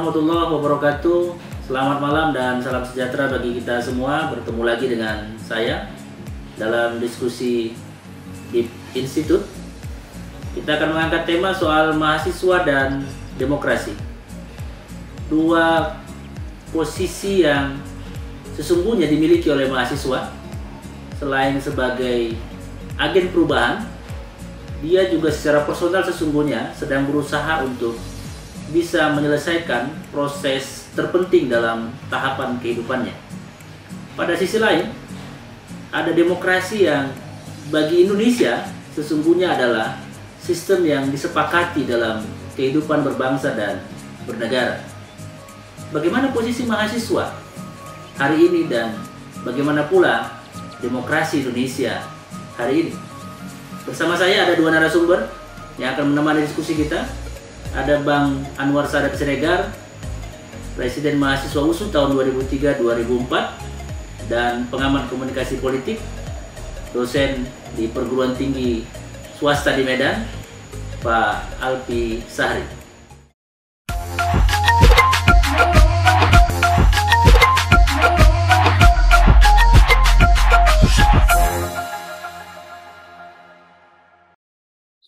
warahmatullahi wabarakatuh. Selamat malam dan salam sejahtera bagi kita semua. Bertemu lagi dengan saya dalam diskusi di Institut. Kita akan mengangkat tema soal mahasiswa dan demokrasi. Dua posisi yang sesungguhnya dimiliki oleh mahasiswa. Selain sebagai agen perubahan, dia juga secara personal sesungguhnya sedang berusaha untuk bisa menyelesaikan proses terpenting dalam tahapan kehidupannya. Pada sisi lain, ada demokrasi yang bagi Indonesia sesungguhnya adalah sistem yang disepakati dalam kehidupan berbangsa dan bernegara. Bagaimana posisi mahasiswa hari ini dan bagaimana pula demokrasi Indonesia hari ini? Bersama saya ada dua narasumber yang akan menemani diskusi kita. Ada Bang Anwar Sadat Siregar, Presiden Mahasiswa USU tahun 2003-2004 dan pengamat komunikasi politik, dosen di perguruan tinggi swasta di Medan, Pak Alpi Sahri.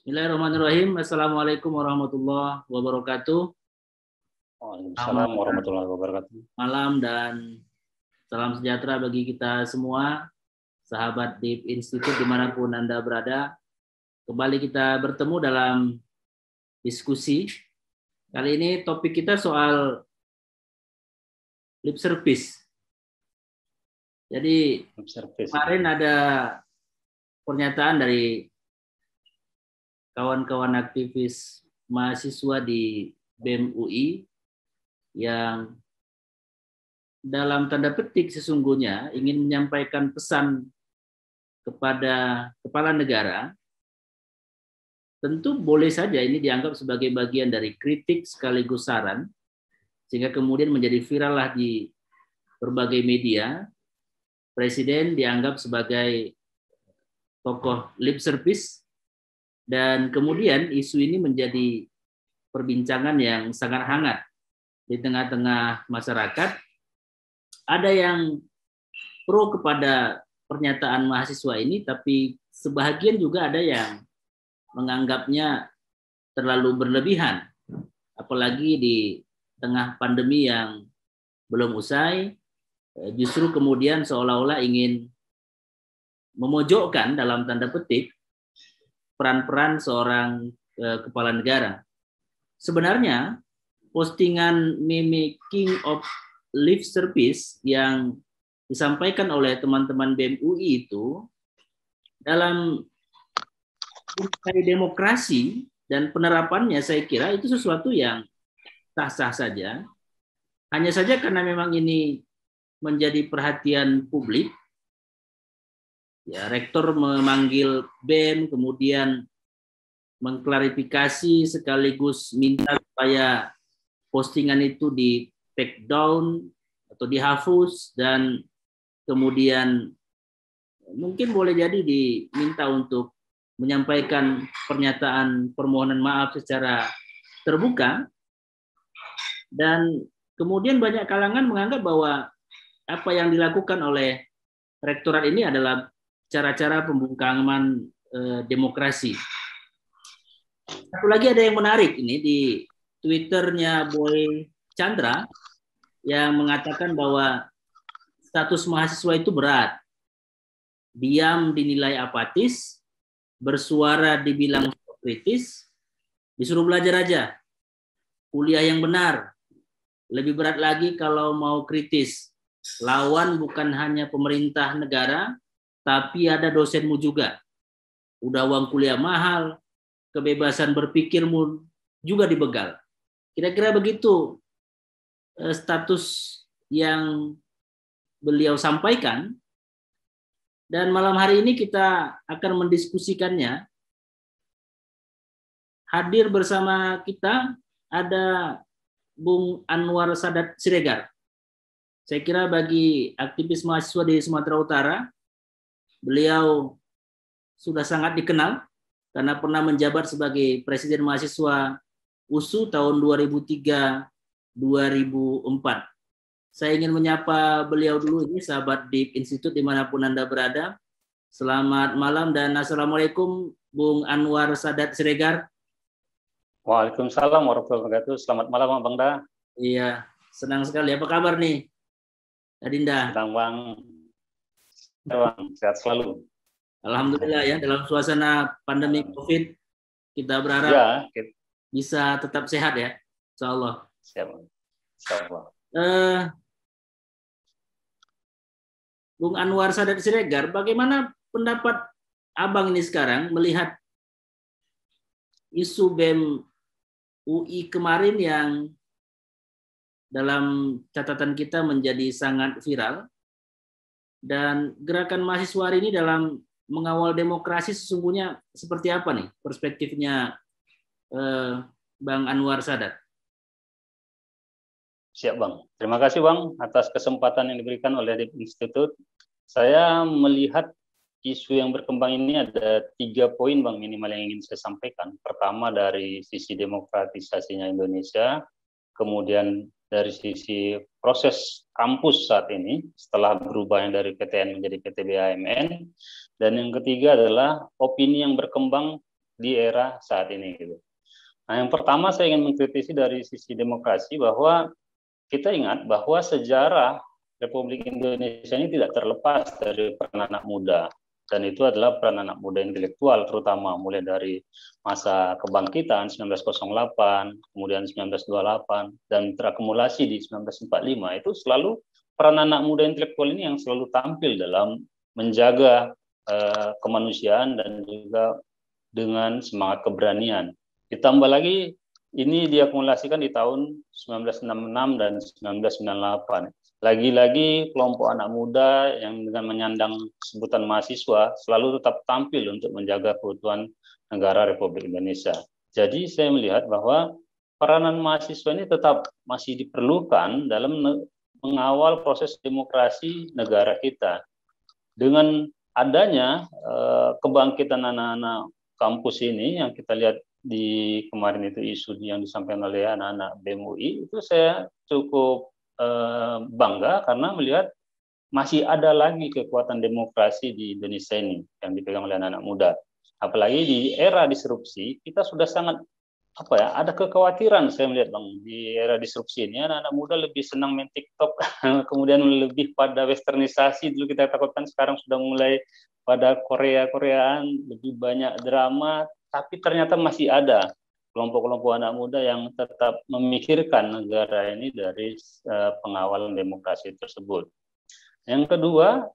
Bismillahirrahmanirrahim. Assalamualaikum warahmatullahi wabarakatuh. Waalaikumsalam warahmatullahi wabarakatuh. Malam dan salam sejahtera bagi kita semua, sahabat Deep Institute dimanapun Anda berada. Kembali kita bertemu dalam diskusi. Kali ini topik kita soal lip service. Jadi kemarin ada pernyataan dari kawan-kawan aktivis mahasiswa di BEM UI yang dalam tanda petik sesungguhnya ingin menyampaikan pesan kepada kepala negara. Tentu boleh saja ini dianggap sebagai bagian dari kritik sekaligus saran, sehingga kemudian menjadi viral lah di berbagai media. Presiden dianggap sebagai tokoh lip service, dan kemudian isu ini menjadi perbincangan yang sangat hangat di tengah-tengah masyarakat. Ada yang pro kepada pernyataan mahasiswa ini, tapi sebahagian juga ada yang menganggapnya terlalu berlebihan. Apalagi di tengah pandemi yang belum usai, justru kemudian seolah-olah ingin memojokkan dalam tanda petik peran-peran seorang kepala negara. Sebenarnya postingan meme King of Lip Service yang disampaikan oleh teman-teman BEM UI itu dalam demokrasi dan penerapannya saya kira itu sesuatu yang sah-sah saja. Hanya saja karena memang ini menjadi perhatian publik, ya, rektor memanggil BEM, kemudian mengklarifikasi sekaligus minta supaya postingan itu di take down atau dihapus, dan kemudian mungkin boleh jadi diminta untuk menyampaikan pernyataan permohonan maaf secara terbuka. Dan kemudian banyak kalangan menganggap bahwa apa yang dilakukan oleh rektorat ini adalah cara-cara pembungkaman demokrasi. Satu lagi ada yang menarik ini di Twitternya Boy Chandra yang mengatakan bahwa status mahasiswa itu berat. Diam dinilai apatis, bersuara dibilang kritis, disuruh belajar aja. Kuliah yang benar. Lebih berat lagi kalau mau kritis. Lawan bukan hanya pemerintah negara, tapi ada dosenmu juga. Udah uang kuliah mahal, kebebasan berpikirmu juga dibegal. Kira-kira begitu status yang beliau sampaikan. Dan malam hari ini kita akan mendiskusikannya. Hadir bersama kita ada Bung Anwar Sadat Siregar. Saya kira bagi aktivis mahasiswa di Sumatera Utara, beliau sudah sangat dikenal karena pernah menjabat sebagai Presiden Mahasiswa USU tahun 2003-2004 2004. Saya ingin menyapa beliau dulu ini, sahabat Deep Institute dimanapun Anda berada. Selamat malam dan Assalamualaikum Bung Anwar Sadat Siregar. Waalaikumsalam warahmatullahi wabarakatuh. Selamat malam Bang Da. Iya, senang sekali. Apa kabar nih, Adinda? Senang Bang. Bang, sehat selalu. Alhamdulillah ya, dalam suasana pandemi COVID, kita berharap ya, bisa tetap sehat ya, insya Allah. Siap. Insya Allah. Bung Anwar Sadat Siregar, bagaimana pendapat Abang ini sekarang melihat isu BEM UI kemarin yang dalam catatan kita menjadi sangat viral, dan gerakan mahasiswa hari ini dalam mengawal demokrasi sesungguhnya seperti apa nih perspektifnya Bang Anwar Sadat? Siap Bang. Terima kasih Bang atas kesempatan yang diberikan oleh Deep Institute. Saya melihat isu yang berkembang ini ada 3 poin Bang minimal yang ingin saya sampaikan. Pertama dari sisi demokratisasinya Indonesia, kemudian dari sisi proses kampus saat ini setelah berubah dari PTN menjadi PTBAMN, dan yang ketiga adalah opini yang berkembang di era saat ini. Nah, yang pertama saya ingin mengkritisi dari sisi demokrasi bahwa kita ingat bahwa sejarah Republik Indonesia ini tidak terlepas dari peran anak muda. Dan itu adalah peran anak muda intelektual terutama mulai dari masa kebangkitan 1908, kemudian 1928, dan terakumulasi di 1945. Itu selalu peran anak muda intelektual ini yang selalu tampil dalam menjaga kemanusiaan dan juga dengan semangat keberanian. Ditambah lagi ini diakumulasikan di tahun 1966 dan 1998. Lagi-lagi kelompok anak muda yang dengan menyandang sebutan mahasiswa selalu tetap tampil untuk menjaga keutuhan negara Republik Indonesia. Jadi saya melihat bahwa peranan mahasiswa ini tetap masih diperlukan dalam mengawal proses demokrasi negara kita. Dengan adanya kebangkitan anak-anak kampus ini yang kita lihat di kemarin itu isu yang disampaikan oleh anak-anak BEM UI, itu saya cukup bangga karena melihat masih ada lagi kekuatan demokrasi di Indonesia ini yang dipegang oleh anak-anak muda. Apalagi di era disrupsi kita sudah sangat ada kekhawatiran saya melihat Bang, di era disrupsi ini anak-anak muda lebih senang main TikTok, kemudian lebih pada westernisasi dulu kita takutkan, sekarang sudah mulai pada Korea-Koreaan, lebih banyak drama, tapi ternyata masih ada kelompok-kelompok anak muda yang tetap memikirkan negara ini dari pengawalan demokrasi tersebut. Yang kedua,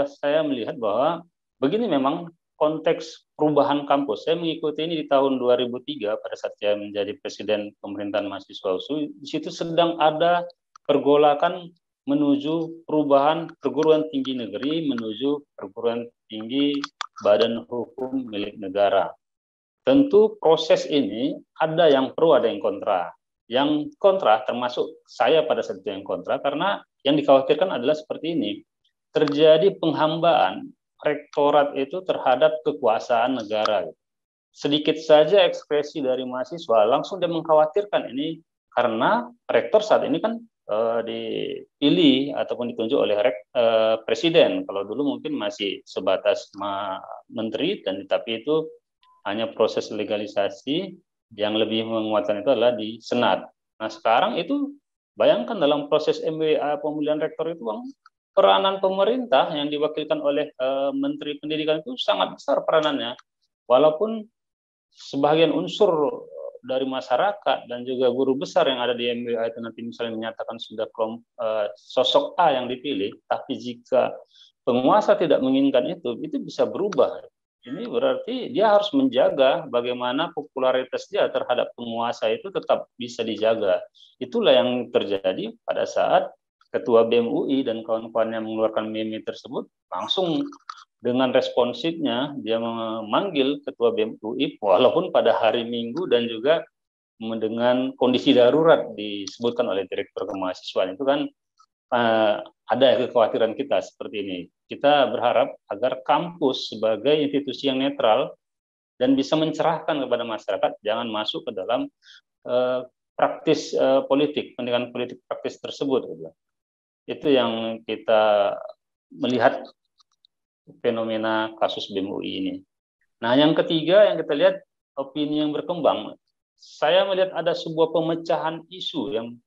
saya melihat bahwa begini memang konteks perubahan kampus. Saya mengikuti ini di tahun 2003 pada saat saya menjadi presiden pemerintahan mahasiswa USU. Di situ sedang ada pergolakan menuju perubahan perguruan tinggi negeri menuju perguruan tinggi badan hukum milik negara. Tentu proses ini ada yang pro, ada yang kontra. Yang kontra termasuk saya pada saat itu yang kontra, karena yang dikhawatirkan adalah seperti ini. Terjadi penghambaan rektorat itu terhadap kekuasaan negara. Sedikit saja ekspresi dari mahasiswa, langsung dia mengkhawatirkan ini, karena rektor saat ini kan dipilih ataupun ditunjuk oleh presiden. Kalau dulu mungkin masih sebatas menteri, dan tapi itu hanya proses legalisasi. Yang lebih menguatkan itu adalah di Senat. Nah sekarang itu bayangkan dalam proses MWA pemilihan rektor itu Bang, peranan pemerintah yang diwakilkan oleh Menteri Pendidikan itu sangat besar peranannya. Walaupun sebagian unsur dari masyarakat dan juga guru besar yang ada di MWA itu nanti misalnya menyatakan sudah sosok A yang dipilih, tapi jika penguasa tidak menginginkan itu bisa berubah. Ini berarti dia harus menjaga bagaimana popularitas dia terhadap penguasa itu tetap bisa dijaga. Itulah yang terjadi pada saat Ketua BEM UI dan kawan-kawannya mengeluarkan meme tersebut, langsung dengan responsifnya dia memanggil Ketua BEM UI walaupun pada hari Minggu dan juga dengan kondisi darurat disebutkan oleh Direktur Kemahasiswaan. Itu kan ada kekhawatiran kita seperti ini. Kita berharap agar kampus sebagai institusi yang netral dan bisa mencerahkan kepada masyarakat, jangan masuk ke dalam praktis politik, pendidikan politik praktis tersebut. Gitu. Itu yang kita melihat fenomena kasus BEM UI ini. Nah, yang ketiga yang kita lihat opini yang berkembang. Saya melihat ada sebuah pemecahan isu yang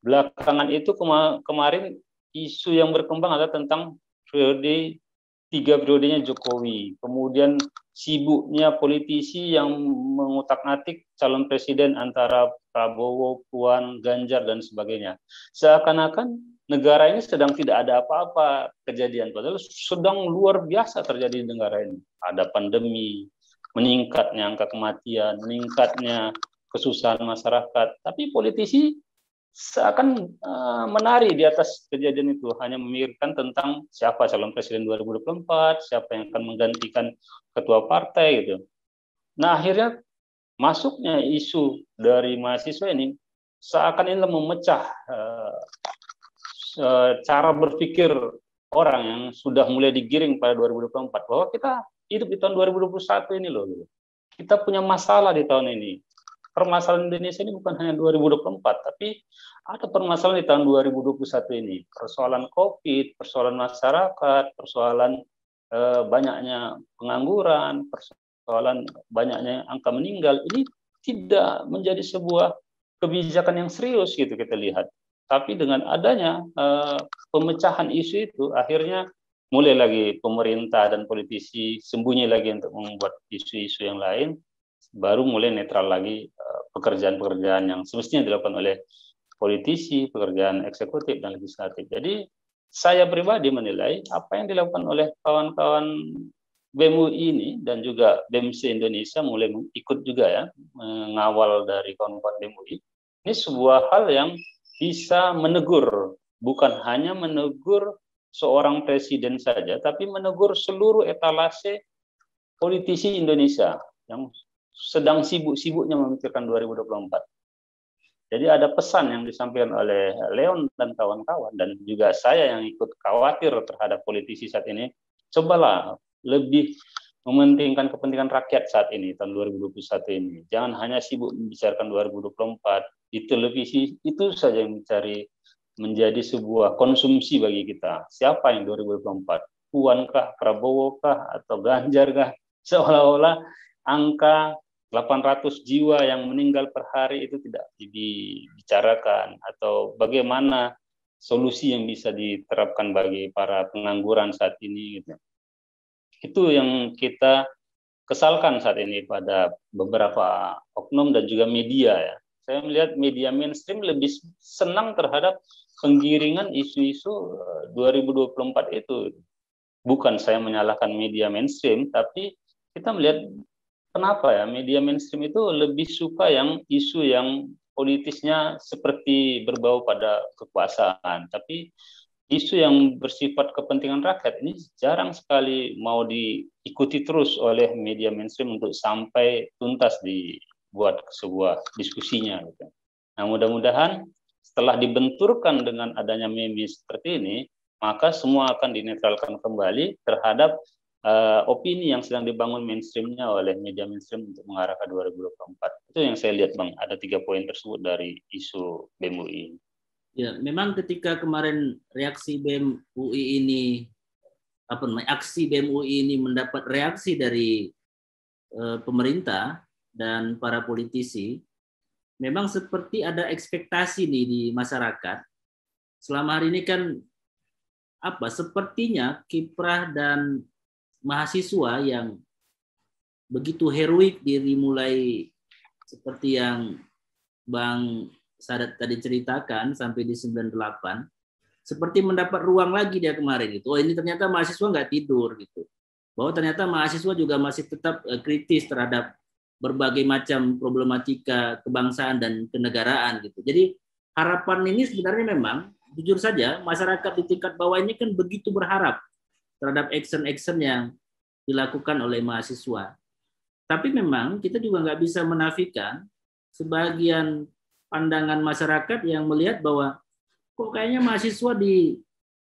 belakangan itu kemarin isu yang berkembang adalah tentang tiga periodenya Jokowi. Kemudian sibuknya politisi yang mengutak-atik calon presiden antara Prabowo, Puan, Ganjar, dan sebagainya. Seakan-akan negara ini sedang tidak ada apa-apa kejadian. Padahal sedang luar biasa terjadi di negara ini. Ada pandemi, meningkatnya angka kematian, meningkatnya kesusahan masyarakat. Tapi politisi seakan menari di atas kejadian itu, hanya memikirkan tentang siapa calon presiden 2024, siapa yang akan menggantikan ketua partai gitu. Nah, akhirnya masuknya isu dari mahasiswa ini seakan ini memecah cara berpikir orang yang sudah mulai digiring pada 2024 bahwa kita hidup di tahun 2021 ini loh. Kita punya masalah di tahun ini. Permasalahan Indonesia ini bukan hanya 2024, tapi ada permasalahan di tahun 2021 ini. Persoalan COVID, persoalan masyarakat, persoalan banyaknya pengangguran, persoalan banyaknya angka meninggal. Ini tidak menjadi sebuah kebijakan yang serius gitu kita lihat. Tapi dengan adanya pemecahan isu itu, akhirnya mulai lagi pemerintah dan politisi sembunyi lagi untuk membuat isu-isu yang lain, baru mulai netral lagi pekerjaan-pekerjaan yang semestinya dilakukan oleh politisi, pekerjaan eksekutif dan legislatif. Jadi saya pribadi menilai apa yang dilakukan oleh kawan-kawan BEM UI ini dan juga BEMC Indonesia mulai ikut juga ya mengawal dari kawan-kawan BEM UI. Ini sebuah hal yang bisa menegur, bukan hanya menegur seorang presiden saja, tapi menegur seluruh etalase politisi Indonesia yang sedang sibuk-sibuknya memikirkan 2024. Jadi ada pesan yang disampaikan oleh Leon dan kawan-kawan, dan juga saya yang ikut khawatir terhadap politisi saat ini, cobalah lebih mementingkan kepentingan rakyat saat ini, tahun 2021 ini. Jangan hanya sibuk membicarakan 2024, di televisi itu saja yang menjadi sebuah konsumsi bagi kita. Siapa yang 2024? Puan kah, Prabowo kah, atau Ganjar kah? Seolah-olah angka 800 jiwa yang meninggal per hari itu tidak dibicarakan, atau bagaimana solusi yang bisa diterapkan bagi para pengangguran saat ini gitu. Itu yang kita kesalkan saat ini pada beberapa oknum dan juga media ya. Saya melihat media mainstream lebih senang terhadap penggiringan isu-isu 2024 itu. Bukan saya menyalahkan media mainstream, tapi kita melihat kenapa ya media mainstream itu lebih suka yang isu yang politisnya seperti berbau pada kekuasaan, tapi isu yang bersifat kepentingan rakyat ini jarang sekali mau diikuti terus oleh media mainstream untuk sampai tuntas dibuat sebuah diskusinya gitu. Nah, mudah-mudahan setelah dibenturkan dengan adanya meme seperti ini, maka semua akan dinetralkan kembali terhadap opini yang sedang dibangun mainstreamnya oleh media mainstream untuk mengarah ke 2024. Itu yang saya lihat, Bang. Ada 3 poin tersebut dari isu BEM UI. Ya, memang ketika kemarin reaksi BEM UI ini, aksi BEM UI ini mendapat reaksi dari pemerintah dan para politisi, memang seperti ada ekspektasi nih di masyarakat. Selama hari ini kan sepertinya kiprah dan mahasiswa yang begitu heroik dimulai seperti yang Bang Sadat tadi ceritakan sampai di 98, seperti mendapat ruang lagi dia kemarin gitu. Oh, ini ternyata mahasiswa nggak tidur gitu. Bahwa ternyata mahasiswa juga masih tetap kritis terhadap berbagai macam problematika kebangsaan dan kenegaraan gitu. Jadi harapan ini sebenarnya memang jujur saja masyarakat di tingkat bawah ini kan begitu berharap terhadap action-action yang dilakukan oleh mahasiswa. Tapi memang kita juga nggak bisa menafikan sebagian pandangan masyarakat yang melihat bahwa kok kayaknya mahasiswa di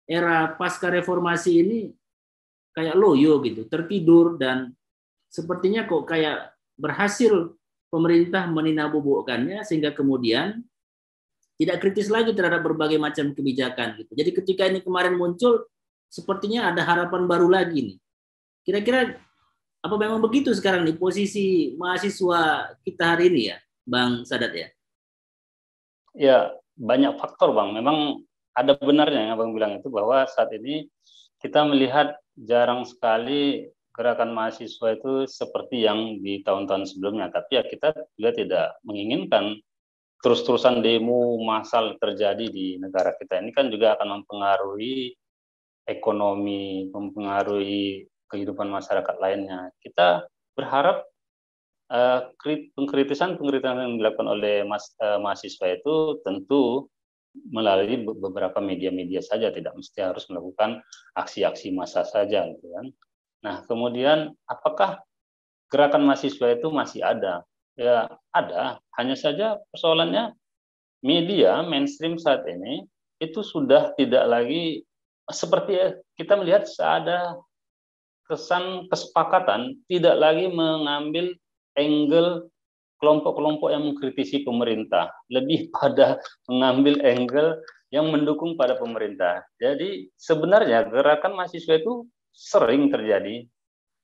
era pasca reformasi ini kayak loyo gitu, tertidur, dan sepertinya kok kayak berhasil pemerintah meninabobokannya sehingga kemudian tidak kritis lagi terhadap berbagai macam kebijakan gitu. Jadi ketika ini kemarin muncul, sepertinya ada harapan baru lagi nih. Kira-kira apa memang begitu sekarang nih posisi mahasiswa kita hari ini ya, Bang Sadat ya? Ya, banyak faktor Bang. Memang ada benarnya yang Abang bilang itu, bahwa saat ini kita melihat jarang sekali gerakan mahasiswa itu seperti yang di tahun-tahun sebelumnya. Tapi ya kita juga tidak menginginkan terus-terusan demo massal terjadi di negara kita. Ini kan juga akan mempengaruhi ekonomi, mempengaruhi kehidupan masyarakat lainnya. Kita berharap pengkritisan yang dilakukan oleh mahasiswa itu tentu melalui beberapa media-media saja, tidak mesti harus melakukan aksi-aksi massa saja, gitu kan. Nah, kemudian apakah gerakan mahasiswa itu masih ada? Ya, ada. Hanya saja persoalannya media mainstream saat ini itu sudah tidak lagi seperti kita melihat ada kesan kesepakatan, tidak lagi mengambil angle kelompok-kelompok yang mengkritisi pemerintah, lebih pada mengambil angle yang mendukung pada pemerintah. Jadi sebenarnya gerakan mahasiswa itu sering terjadi,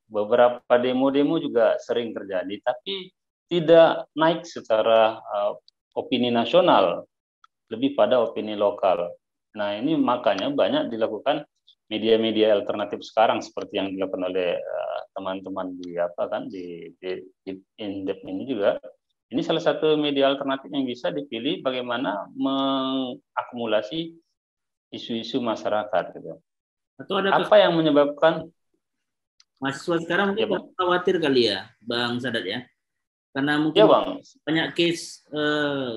beberapa demo-demo juga sering terjadi, tapi tidak naik secara opini nasional, lebih pada opini lokal. Nah, ini makanya banyak dilakukan media-media alternatif sekarang seperti yang dilakukan oleh teman-teman di Indep ini juga. Ini salah satu media alternatif yang bisa dipilih bagaimana mengakumulasi isu-isu masyarakat gitu. Atau ada Apa yang menyebabkan mahasiswa sekarang ya, mungkin khawatir kali ya, Bang Sadat ya? Karena ya mungkin Bang, banyak case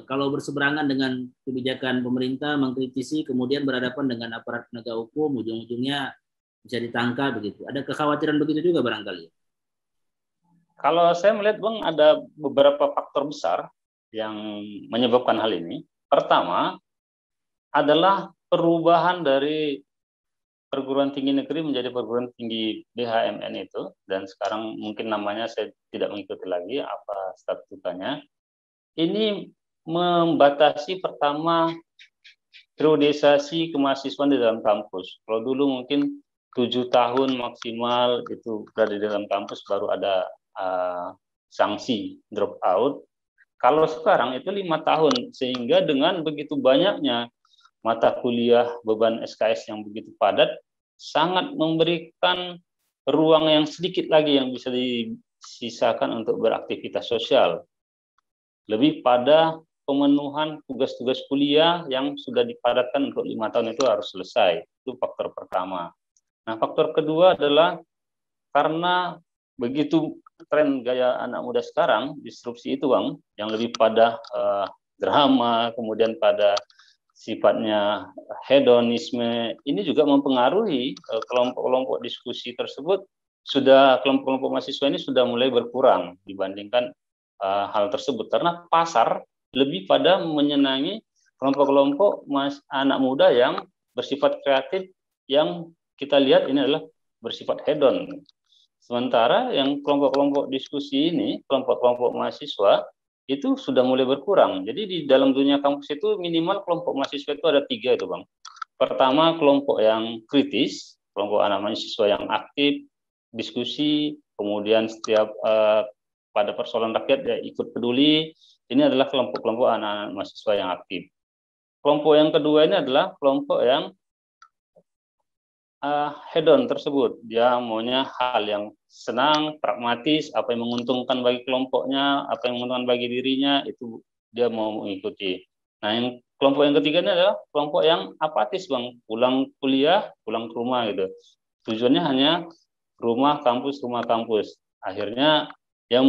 kalau berseberangan dengan kebijakan pemerintah, mengkritisi, kemudian berhadapan dengan aparat penegak hukum, ujung-ujungnya bisa ditangkap begitu. Ada kekhawatiran begitu juga barangkali. kalau saya melihat Bang ada beberapa faktor besar yang menyebabkan hal ini. Pertama adalah perubahan dari perguruan tinggi negeri menjadi perguruan tinggi BHMN itu, dan sekarang mungkin namanya saya tidak mengikuti lagi apa statutanya. Ini membatasi pertama periodisasi kemahasiswaan di dalam kampus. Kalau dulu mungkin 7 tahun maksimal itu berada di dalam kampus baru ada sanksi drop out. Kalau sekarang itu 5 tahun, sehingga dengan begitu banyaknya mata kuliah beban SKS yang begitu padat, sangat memberikan ruang yang sedikit lagi yang bisa disisakan untuk beraktivitas sosial. Lebih pada pemenuhan tugas-tugas kuliah yang sudah dipadatkan untuk 5 tahun itu harus selesai. Itu faktor pertama. Nah, faktor kedua adalah karena begitu tren gaya anak muda sekarang, disrupsi itu Bang, yang lebih pada drama, kemudian pada sifatnya hedonisme, ini juga mempengaruhi kelompok-kelompok diskusi tersebut. Sudah kelompok-kelompok mahasiswa ini sudah mulai berkurang dibandingkan hal tersebut, karena pasar lebih pada menyenangi kelompok-kelompok anak muda yang bersifat kreatif, yang kita lihat ini adalah bersifat hedon. Sementara yang kelompok-kelompok diskusi ini, kelompok-kelompok mahasiswa, itu sudah mulai berkurang. Jadi di dalam dunia kampus itu minimal kelompok mahasiswa itu ada 3 itu Bang. Pertama, kelompok yang kritis, kelompok anak mahasiswa yang aktif, diskusi, kemudian setiap pada persoalan rakyat dia ikut peduli. Ini adalah kelompok-kelompok anak-anak mahasiswa yang aktif. Kelompok yang kedua ini adalah kelompok yang hedon tersebut. Dia maunya hal yang senang, pragmatis, apa yang menguntungkan bagi kelompoknya, apa yang menguntungkan bagi dirinya, itu dia mau mengikuti. Nah, yang kelompok yang ketiga ini adalah kelompok yang apatis Bang, pulang kuliah, pulang ke rumah gitu. Tujuannya hanya rumah kampus. Akhirnya yang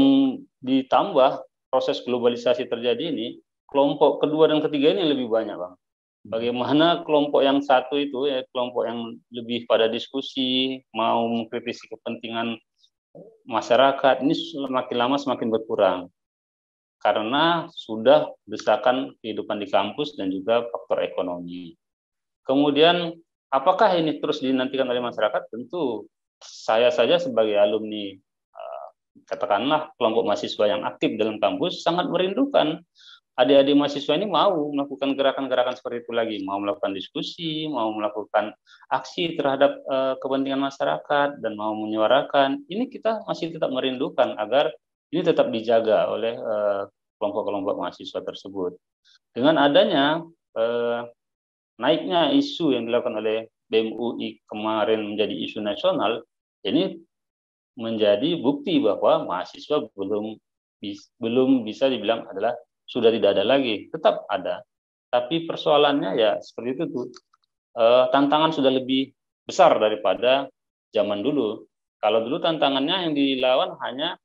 ditambah proses globalisasi terjadi ini, kelompok kedua dan ketiga ini lebih banyak Bang. Bagaimana kelompok yang satu itu, ya kelompok yang lebih pada diskusi, mau mengkritisi kepentingan masyarakat, ini semakin lama semakin berkurang. Karena sudah desakan kehidupan di kampus dan juga faktor ekonomi. Kemudian, apakah ini terus dinantikan oleh masyarakat? Tentu saya saja sebagai alumni katakanlah kelompok mahasiswa yang aktif dalam kampus sangat merindukan adik-adik mahasiswa ini mau melakukan gerakan-gerakan seperti itu lagi, mau melakukan diskusi, mau melakukan aksi terhadap kepentingan masyarakat, dan mau menyuarakan. Ini kita masih tetap merindukan agar ini tetap dijaga oleh kelompok-kelompok mahasiswa tersebut. Dengan adanya naiknya isu yang dilakukan oleh BEM UI kemarin menjadi isu nasional, ini menjadi bukti bahwa mahasiswa belum bisa dibilang adalah sudah tidak ada lagi, tetap ada. Tapi persoalannya ya seperti itu tuh. Tantangan sudah lebih besar daripada zaman dulu. Kalau dulu tantangannya yang dilawan hanya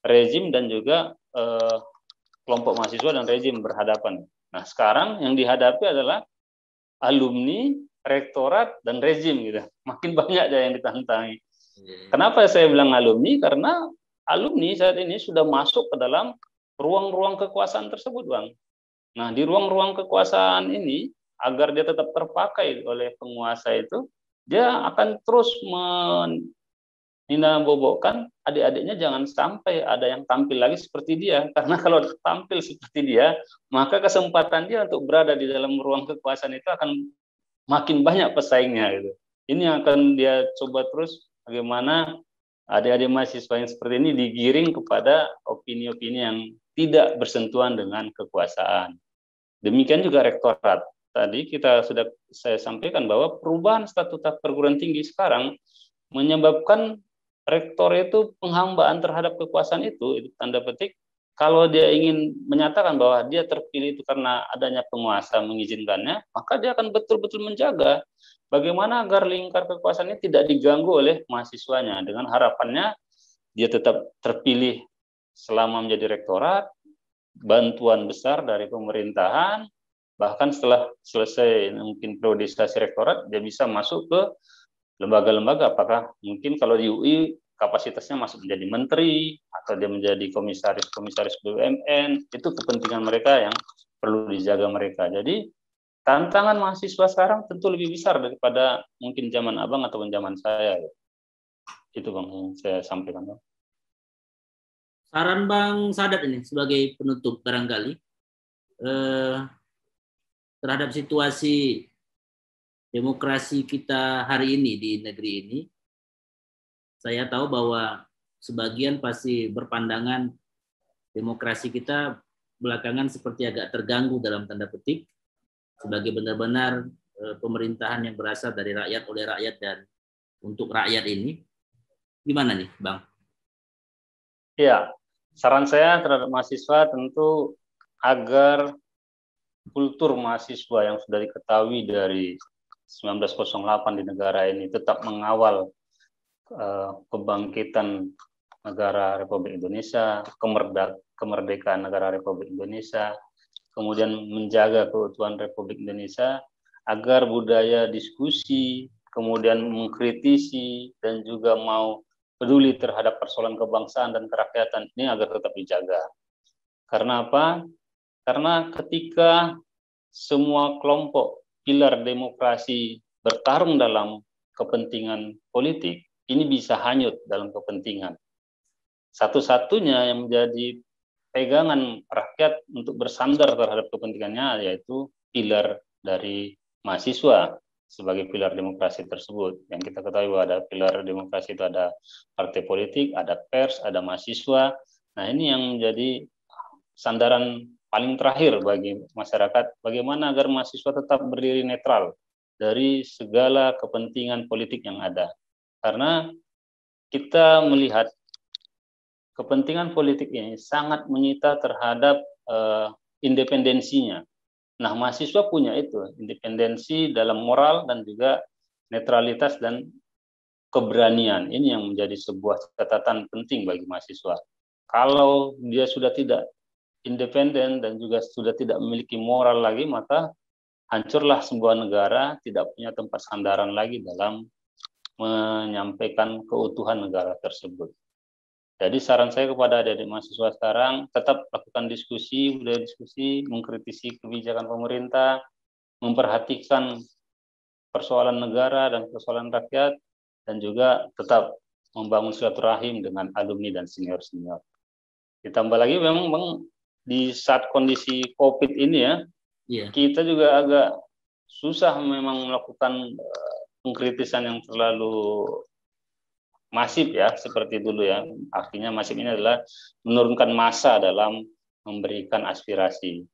rezim dan juga kelompok mahasiswa dan rezim berhadapan. Nah, sekarang yang dihadapi adalah alumni, rektorat, dan rezim gitu. Makin banyak aja yang ditantangi. Kenapa saya bilang alumni? Karena alumni saat ini sudah masuk ke dalam ruang-ruang kekuasaan tersebut, Bang. Nah, di ruang-ruang kekuasaan ini, agar dia tetap terpakai oleh penguasa itu, dia akan terus menindakbobokkan adik-adiknya jangan sampai ada yang tampil lagi seperti dia. Karena kalau tampil seperti dia, maka kesempatan dia untuk berada di dalam ruang kekuasaan itu akan makin banyak pesaingnya. Gitu. Ini yang akan dia coba terus bagaimana adik-adik mahasiswa yang seperti ini digiring kepada opini-opini yang tidak bersentuhan dengan kekuasaan. Demikian juga rektorat. Tadi saya sampaikan bahwa perubahan statuta perguruan tinggi sekarang menyebabkan rektor itu penghambaan terhadap kekuasaan itu tanda petik. Kalau dia ingin menyatakan bahwa dia terpilih itu karena adanya penguasa mengizinkannya, maka dia akan betul-betul menjaga bagaimana agar lingkar kekuasaan ini tidak diganggu oleh mahasiswanya. Dengan harapannya dia tetap terpilih selama menjadi rektorat, bantuan besar dari pemerintahan, bahkan setelah selesai mungkin priorisasi rektorat, dia bisa masuk ke lembaga-lembaga. Apakah mungkin kalau di UI kapasitasnya masuk menjadi menteri, atau dia menjadi komisaris BUMN, itu kepentingan mereka yang perlu dijaga mereka. Jadi tantangan mahasiswa sekarang tentu lebih besar daripada mungkin zaman abang ataupun zaman saya. Itu Bang yang saya sampaikan. Saran Bang Sadat ini sebagai penutup barangkali terhadap situasi demokrasi kita hari ini di negeri ini. Saya tahu bahwa sebagian pasti berpandangan demokrasi kita belakangan seperti agak terganggu dalam tanda petik sebagai benar-benar pemerintahan yang berasal dari rakyat, oleh rakyat, dan untuk rakyat ini. Gimana nih, Bang? Ya, saran saya terhadap mahasiswa tentu agar kultur mahasiswa yang sudah diketahui dari 1908 di negara ini tetap mengawal kebangkitan negara Republik Indonesia, kemerdekaan negara Republik Indonesia, kemudian menjaga keutuhan Republik Indonesia, agar budaya diskusi, kemudian mengkritisi, dan juga mau peduli terhadap persoalan kebangsaan dan kerakyatan ini agar tetap dijaga. Karena apa? Karena ketika semua kelompok pilar demokrasi bertarung dalam kepentingan politik, ini bisa hanyut dalam kepentingan. Satu-satunya yang menjadi pegangan rakyat untuk bersandar terhadap kepentingannya yaitu pilar dari mahasiswa sebagai pilar demokrasi tersebut. Yang kita ketahui bahwa ada pilar demokrasi itu ada partai politik, ada pers, ada mahasiswa. Nah, ini yang menjadi sandaran paling terakhir bagi masyarakat, bagaimana agar mahasiswa tetap berdiri netral dari segala kepentingan politik yang ada. Karena kita melihat kepentingan politik ini sangat menyita terhadap independensinya. Nah, mahasiswa punya itu, independensi dalam moral dan juga netralitas dan keberanian. Ini yang menjadi sebuah catatan penting bagi mahasiswa. Kalau dia sudah tidak independen dan juga sudah tidak memiliki moral lagi, maka hancurlah sebuah negara, tidak punya tempat sandaran lagi dalam menyampaikan keutuhan negara tersebut. Jadi saran saya kepada adik-adik mahasiswa sekarang, tetap lakukan diskusi, budaya diskusi, mengkritisi kebijakan pemerintah, memperhatikan persoalan negara dan persoalan rakyat, dan juga tetap membangun silaturahim dengan alumni dan senior-senior. Ditambah lagi memang Bang, di saat kondisi COVID ini ya, kita juga agak susah memang melakukan pengkritisan yang terlalu masif ya, seperti dulu ya. Artinya masif ini adalah menurunkan massa dalam memberikan aspirasi.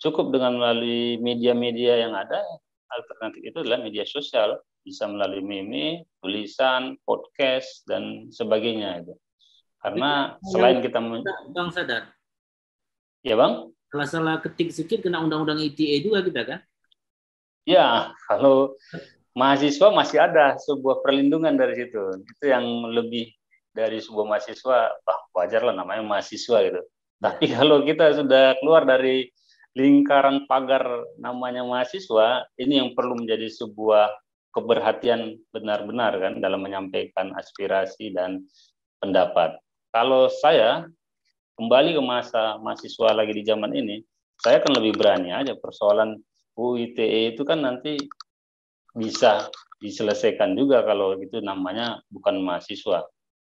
Cukup dengan melalui media-media yang ada, alternatif itu adalah media sosial, bisa melalui meme, tulisan, podcast, dan sebagainya itu. Karena selain kita Bang sadar, ya Bang, kalau salah ketik sedikit kena undang-undang ITE juga kita kan? Ya, kalau mahasiswa masih ada sebuah perlindungan dari situ. Itu yang lebih dari sebuah mahasiswa, wajar lah namanya mahasiswa gitu. Tapi kalau kita sudah keluar dari lingkaran pagar namanya mahasiswa, ini yang perlu menjadi sebuah keberhatian benar-benar kan dalam menyampaikan aspirasi dan pendapat. Kalau saya kembali ke masa mahasiswa lagi di zaman ini, saya akan lebih berani aja. Persoalan UITE itu kan nanti bisa diselesaikan juga kalau itu namanya bukan mahasiswa.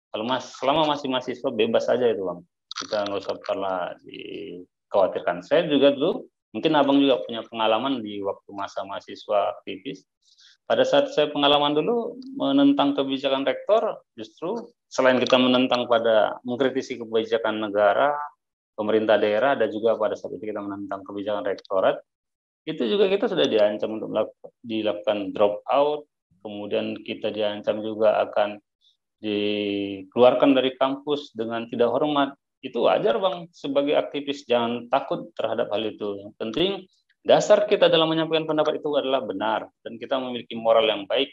Kalau selama masih mahasiswa bebas aja itu Bang. Kita nggak usah pernah dikhawatirkan. Saya juga dulu, mungkin Abang juga punya pengalaman di waktu masa mahasiswa aktivis. Pada saat saya pengalaman dulu menentang kebijakan rektor, justru selain kita menentang pada mengkritisi kebijakan negara, pemerintah daerah, dan juga pada saat itu kita menentang kebijakan rektorat, itu juga kita sudah diancam untuk dilakukan drop out, kemudian kita diancam juga akan dikeluarkan dari kampus dengan tidak hormat. Itu wajar Bang, sebagai aktivis jangan takut terhadap hal itu. Yang penting dasar kita dalam menyampaikan pendapat itu adalah benar dan kita memiliki moral yang baik.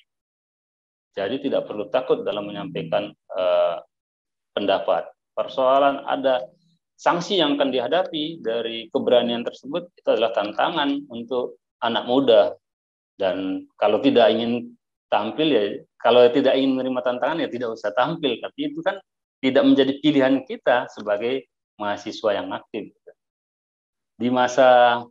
Jadi tidak perlu takut dalam menyampaikan pendapat. Persoalan ada sanksi yang akan dihadapi dari keberanian tersebut, itu adalah tantangan untuk anak muda. Dan kalau tidak ingin tampil ya, kalau tidak ingin menerima tantangan ya tidak usah tampil. Tapi itu kan tidak menjadi pilihan kita sebagai mahasiswa yang aktif. Di masa-masa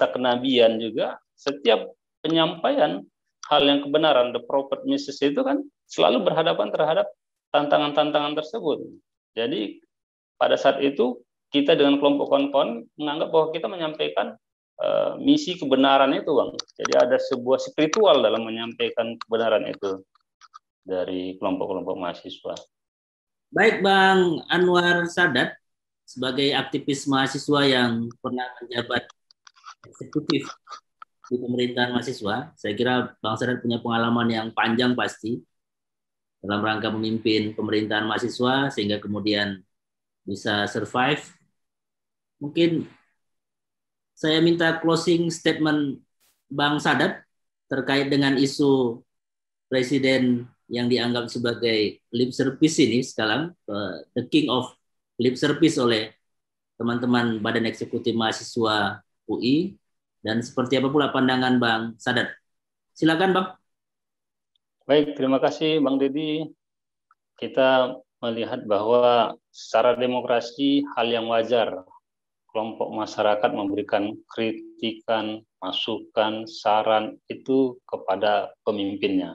kenabian juga, setiap penyampaian hal yang kebenaran, the prophet message itu kan selalu berhadapan terhadap tantangan-tantangan tersebut. Jadi pada saat itu kita dengan kelompok kawan-kawan menganggap bahwa kita menyampaikan misi kebenaran itu Bang. Jadi ada sebuah spiritual dalam menyampaikan kebenaran itu dari kelompok-kelompok mahasiswa. Baik Bang Anwar Sadat, sebagai aktivis mahasiswa yang pernah menjabat eksekutif di pemerintahan mahasiswa, saya kira Bang Sadat punya pengalaman yang panjang pasti dalam rangka memimpin pemerintahan mahasiswa sehingga kemudian bisa survive. Mungkin saya minta closing statement Bang Sadat terkait dengan isu presiden yang dianggap sebagai lip service ini sekarang, the king of lip service oleh teman-teman Badan Eksekutif Mahasiswa UI, dan seperti apa pula pandangan Bang Sadat. Silakan Bang. Baik, terima kasih Bang Deddy. Kita melihat bahwa secara demokrasi hal yang wajar kelompok masyarakat memberikan kritikan, masukan, saran itu kepada pemimpinnya.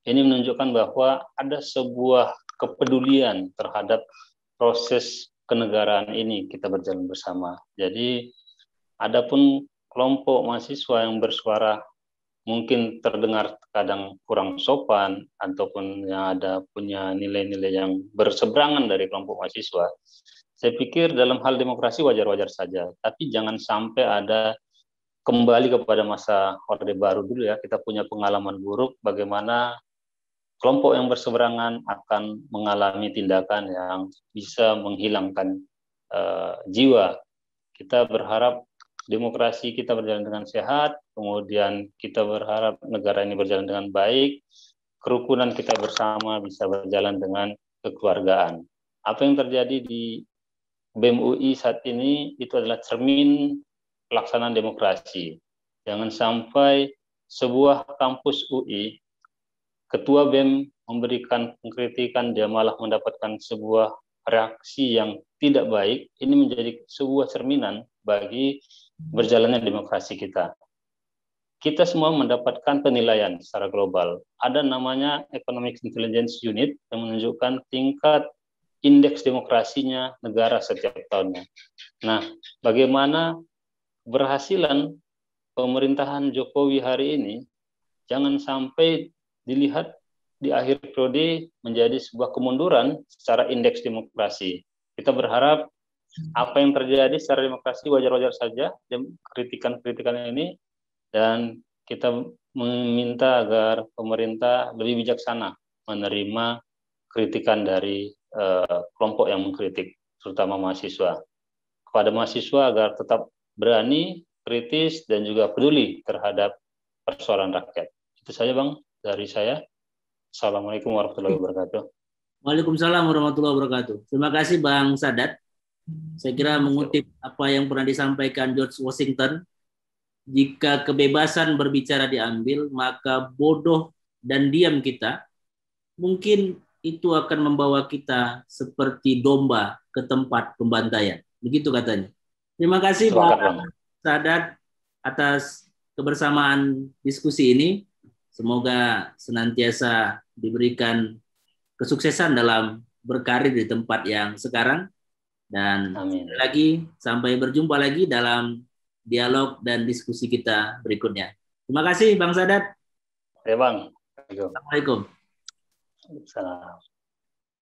Ini menunjukkan bahwa ada sebuah kepedulian terhadap proses kenegaraan ini kita berjalan bersama. Jadi adapun kelompok mahasiswa yang bersuara mungkin terdengar kadang kurang sopan ataupun yang ada punya nilai-nilai yang berseberangan dari kelompok mahasiswa, saya pikir dalam hal demokrasi wajar-wajar saja, tapi jangan sampai ada kembali kepada masa Orde Baru dulu ya. Kita punya pengalaman buruk bagaimana kelompok yang berseberangan akan mengalami tindakan yang bisa menghilangkan jiwa. Kita berharap demokrasi kita berjalan dengan sehat, kemudian kita berharap negara ini berjalan dengan baik, kerukunan kita bersama bisa berjalan dengan kekeluargaan. Apa yang terjadi di BEM UI saat ini itu adalah cermin pelaksanaan demokrasi. Jangan sampai sebuah kampus UI, ketua BEM memberikan pengkritikan, dia malah mendapatkan sebuah reaksi yang tidak baik. Ini menjadi sebuah cerminan bagi berjalannya demokrasi kita. kita semua mendapatkan penilaian secara global. Ada namanya Economic Intelligence Unit yang menunjukkan tingkat indeks demokrasinya negara setiap tahunnya. Nah, bagaimana keberhasilan pemerintahan Jokowi hari ini jangan sampai dilihat di akhir periode menjadi sebuah kemunduran secara indeks demokrasi. Kita berharap apa yang terjadi secara demokrasi wajar-wajar saja, kritikan-kritikan ini, dan kita meminta agar pemerintah lebih bijaksana menerima kritikan dari kelompok yang mengkritik, terutama mahasiswa. Kepada mahasiswa agar tetap berani, kritis, dan juga peduli terhadap persoalan rakyat. Itu saja Bang dari saya. Assalamualaikum warahmatullahi wabarakatuh. Waalaikumsalam warahmatullahi wabarakatuh. Terima kasih Bang Sadat. Saya kira mengutip apa yang pernah disampaikan George Washington, jika kebebasan berbicara diambil, maka bodoh dan diam kita, mungkin itu akan membawa kita seperti domba ke tempat pembantaian. Begitu katanya. Terima kasih Bang Sadat atas kebersamaan diskusi ini. Semoga senantiasa diberikan kesuksesan dalam berkarir di tempat yang sekarang. Dan amin. Lagi sampai berjumpa lagi dalam dialog dan diskusi kita berikutnya. Terima kasih Bang Sadat. Ya Bang. Assalamualaikum. Salam.